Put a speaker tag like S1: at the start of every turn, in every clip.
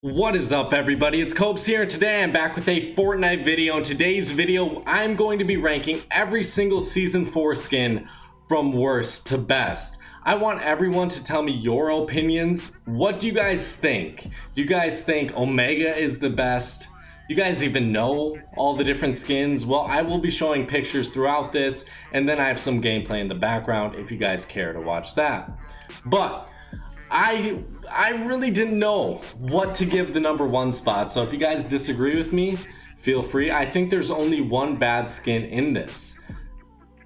S1: What is up, everybody? It's Copes here, and today I'm back with a Fortnite video. In today's video, I'm going to be ranking every single Season 4 skin from worst to best. I want everyone to tell me your opinions. What do you guys think? Do you guys think Omega is the best? You guys even know all the different skins? Well, I will be showing pictures throughout this, and then I have some gameplay in the background if you guys care to watch that. But I really didn't know what to give the #1 spot, so if you guys disagree with me, feel free. I think there's only one bad skin in this.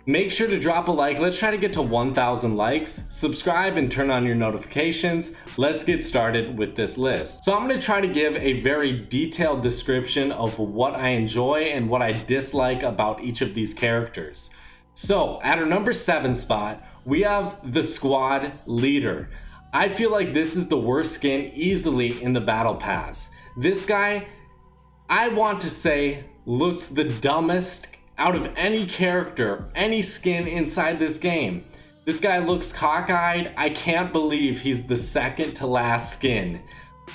S1: Make sure to drop a like. Let's try to get to 1,000 likes. Subscribe and turn on your notifications. Let's get started with this list. So I'm going to try to give a very detailed description of what I enjoy and what I dislike about each of these characters. So at our #7 spot, we have the squad leader. I feel like this is the worst skin easily in the battle pass. This guy, I want to say, looks the dumbest out of any character, any skin inside this game. This guy looks cockeyed. I can't believe he's the second to last skin.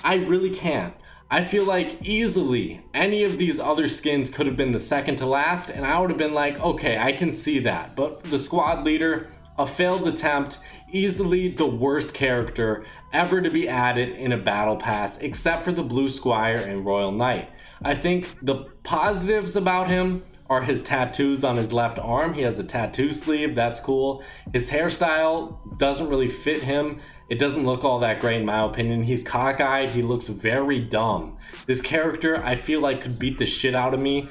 S1: I really can't. I feel like easily any of these other skins could have been the second to last, and I would have been like, okay, I can see that. But the squad leader, a failed attempt, easily the worst character ever to be added in a battle pass, except for the Blue Squire and Royal Knight. I think the positives about him are his tattoos on his left arm. He has a tattoo sleeve, that's cool. His hairstyle doesn't really fit him. It doesn't look all that great in my opinion. He's cockeyed, he looks very dumb. This character I feel like could beat the shit out of me,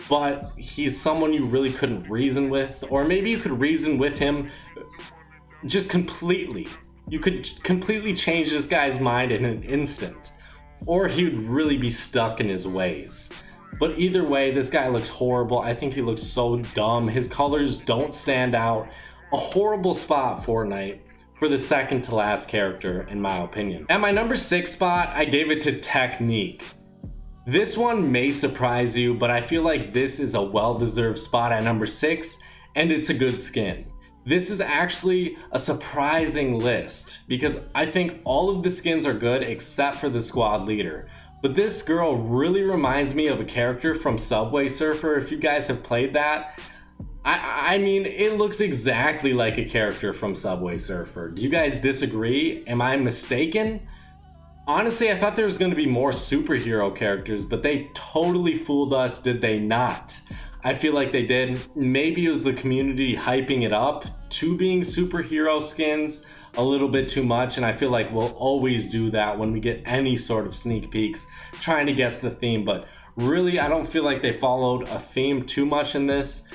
S1: but he's someone you really couldn't reason with, or maybe you could reason with him just completely. You could completely change this guy's mind in an instant, or he would really be stuck in his ways. But either way, this guy looks horrible. I think he looks so dumb. His colors don't stand out. A horrible spot, Fortnite, for the second to last character, in my opinion. At my #6 spot, I gave it to Technique. This one may surprise you, but I feel like this is a well-deserved spot at #6, and it's a good skin. This is actually a surprising list because I think all of the skins are good except for the squad leader. But this girl really reminds me of a character from Subway Surfer. If you guys have played that, I mean, it looks exactly like a character from Subway Surfer. Do you guys disagree? Am I mistaken? Honestly, I thought there was going to be more superhero characters, but they totally fooled us, did they not? I feel like they did. Maybe it was the community hyping it up to being superhero skins a little bit too much, and I feel like we'll always do that when we get any sort of sneak peeks, trying to guess the theme. But really, I don't feel like they followed a theme too much in this.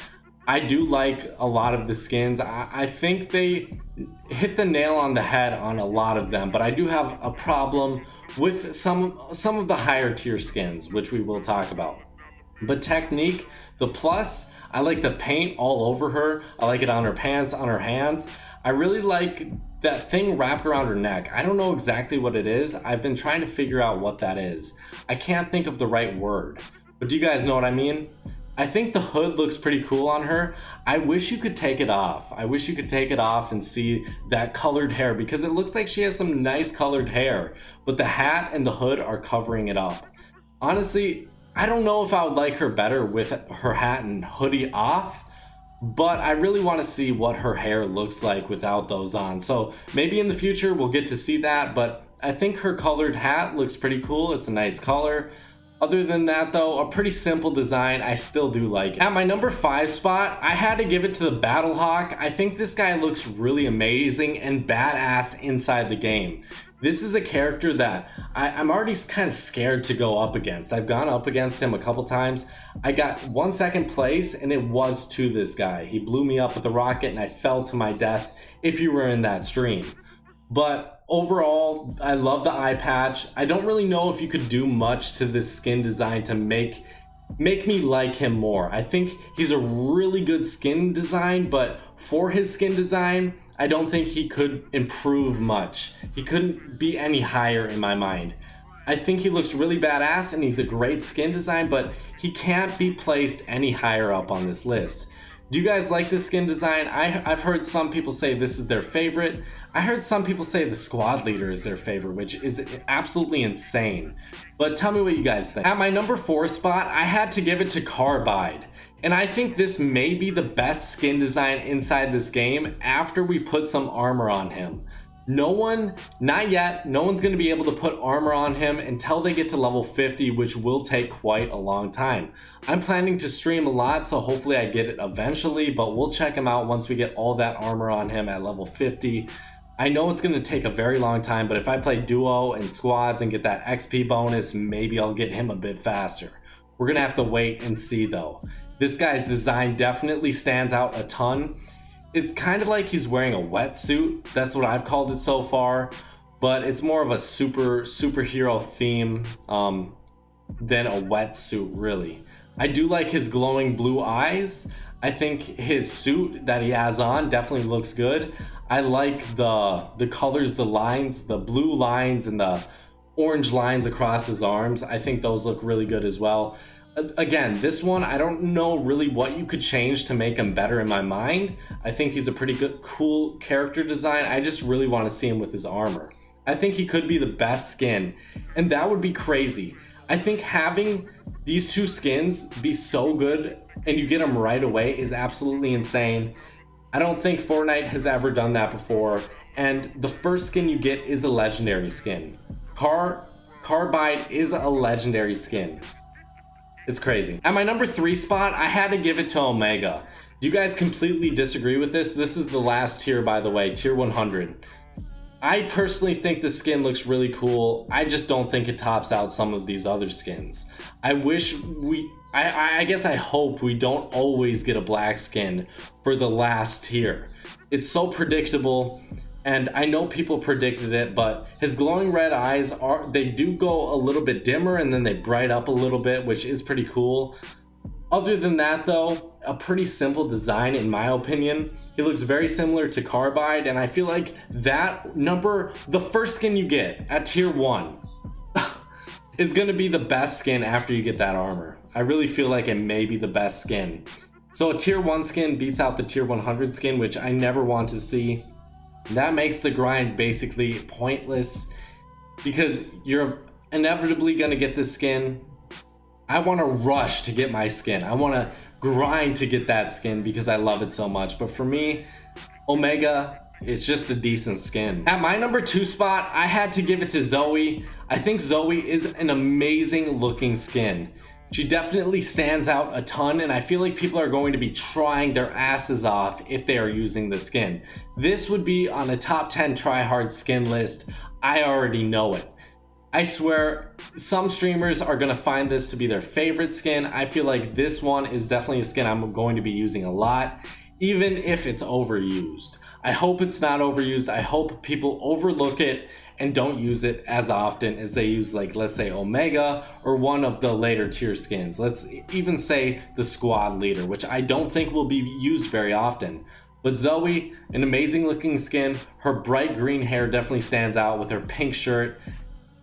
S1: I do like a lot of the skins. I think they hit the nail on the head on a lot of them, but I do have a problem with some of the higher tier skins, which we will talk about. But Technique, the plus, I like the paint all over her. I like it on her pants, on her hands. I really like that thing wrapped around her neck. I don't know exactly what it is. I've been trying to figure out what that is. I can't think of the right word, but do you guys know what I mean? I think the hood looks pretty cool on her. I wish you could take it off. I wish you could take it off and see that colored hair, because it looks like she has some nice colored hair, but the hat and the hood are covering it up. Honestly, I don't know if I would like her better with her hat and hoodie off, but I really want to see what her hair looks like without those on. So maybe in the future we'll get to see that, but I think her colored hat looks pretty cool. It's a nice color. Other than that though, a pretty simple design. I still do like it. At my #5 spot, I had to give it to the Battlehawk. I think this guy looks really amazing and badass inside the game. This is a character that I'm already kind of scared to go up against. I've gone up against him a couple times. I got 2nd place, and it was to this guy. He blew me up with a rocket and I fell to my death, if you were in that stream. But overall, I love the eye patch. I don't really know if you could do much to this skin design to make me like him more. I think he's a really good skin design, but for his skin design, I don't think he could improve much. He couldn't be any higher in my mind. I think he looks really badass and he's a great skin design, but he can't be placed any higher up on this list. Do you guys like this skin design? I've heard some people say this is their favorite. I heard some people say the squad leader is their favorite, which is absolutely insane. But tell me what you guys think. At my number 4 spot, I had to give it to Carbide. And I think this may be the best skin design inside this game after we put some armor on him. No one, not yet, no one's going to be able to put armor on him until they get to level 50, which will take quite a long time. I'm planning to stream a lot, so hopefully I get it eventually, but we'll check him out once we get all that armor on him at level 50. I know it's going to take a very long time, but if I play duo and squads and get that XP bonus, maybe I'll get him a bit faster. We're going to have to wait and see though. This guy's design definitely stands out a ton. It's kind of like he's wearing a wetsuit. That's what I've called it so far, but it's more of a superhero theme than a wetsuit really. I do like his glowing blue eyes. I think his suit that he has on definitely looks good. I like the colors, the lines, the blue lines and the orange lines across his arms. I think those look really good as well. Again, this one, I don't know really what you could change to make him better in my mind. I think he's a pretty good, cool character design. I just really want to see him with his armor. I think he could be the best skin, and that would be crazy. I think having these two skins be so good and you get them right away is absolutely insane. I don't think Fortnite has ever done that before, and the first skin you get is a legendary skin. Carbide is a legendary skin. It's crazy. At my number 3 spot, I had to give it to Omega. Do you guys completely disagree with this? This is the last tier, by the way, tier 100. I personally think the skin looks really cool. I just don't think it tops out some of these other skins. I guess I hope we don't always get a black skin for the last tier. It's so predictable. And I know people predicted it, but his glowing red eyes they do go a little bit dimmer and then they bright up a little bit, which is pretty cool. Other than that though, a pretty simple design in my opinion. He looks very similar to Carbide, and I feel like that the first skin you get at tier 1 is gonna be the best skin after you get that armor. I really feel like it may be the best skin. So a tier 1 skin beats out the tier 100 skin, which I never want to see. That makes the grind basically pointless because you're inevitably gonna get this skin. I want to rush to get my skin. I want to grind to get that skin because I love it so much. But for me, Omega is just a decent skin. At my number 2 spot, I had to give it to Zoe. I think Zoe is an amazing looking skin. She definitely stands out a ton, and I feel like people are going to be trying their asses off if they are using the skin. This would be on a top 10 try-hard skin list. I already know it. I swear, some streamers are going to find this to be their favorite skin. I feel like this one is definitely a skin I'm going to be using a lot, even if it's overused. I hope it's not overused. I hope people overlook it and don't use it as often as they use, like, let's say Omega or one of the later tier skins. Let's even say the squad leader, which I don't think will be used very often. But Zoe, an amazing looking skin. Her bright green hair definitely stands out with her pink shirt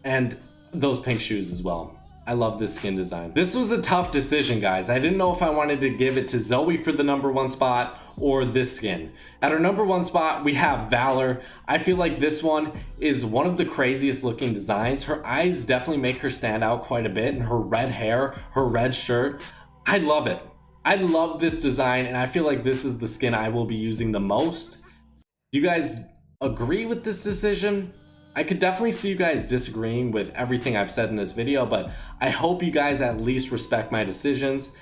S1: and those pink shoes as well. I love this skin design. This was a tough decision, guys. I didn't know if I wanted to give it to Zoe for the number 1 spot or this skin. At our number 1 spot, we have Valor. I feel like this one is one of the craziest looking designs. Her eyes definitely make her stand out quite a bit, and her red hair, her red shirt. I love it. I love this design, and I feel like this is the skin I will be using the most. You guys agree with this decision? I could definitely see you guys disagreeing with everything I've said in this video, but I hope you guys at least respect my decisions.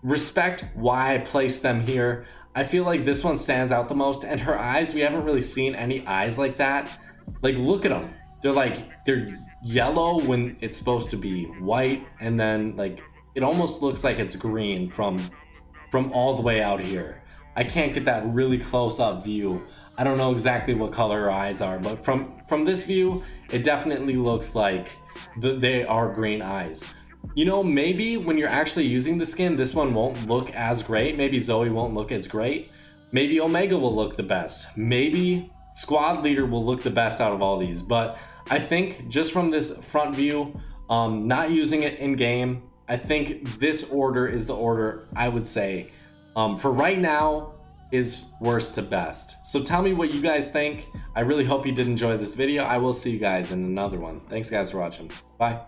S1: Respect why I placed them here. I feel like this one stands out the most, and her eyes, we haven't really seen any eyes like that. Like, look at them. They're yellow when it's supposed to be white, and then like it almost looks like it's green from all the way out here. I can't get that really close up view. I don't know exactly what color her eyes are, but from this view, it definitely looks like they are green eyes. You know, maybe when you're actually using the skin, this one won't look as great. Maybe Zoe won't look as great. Maybe Omega will look the best. Maybe Squad Leader will look the best out of all these. But I think just from this front view, not using it in game, I think this order is the order I would say. For right now, is worst to best. So tell me what you guys think. I really hope you did enjoy this video. I will see you guys in another one. Thanks guys for watching. Bye.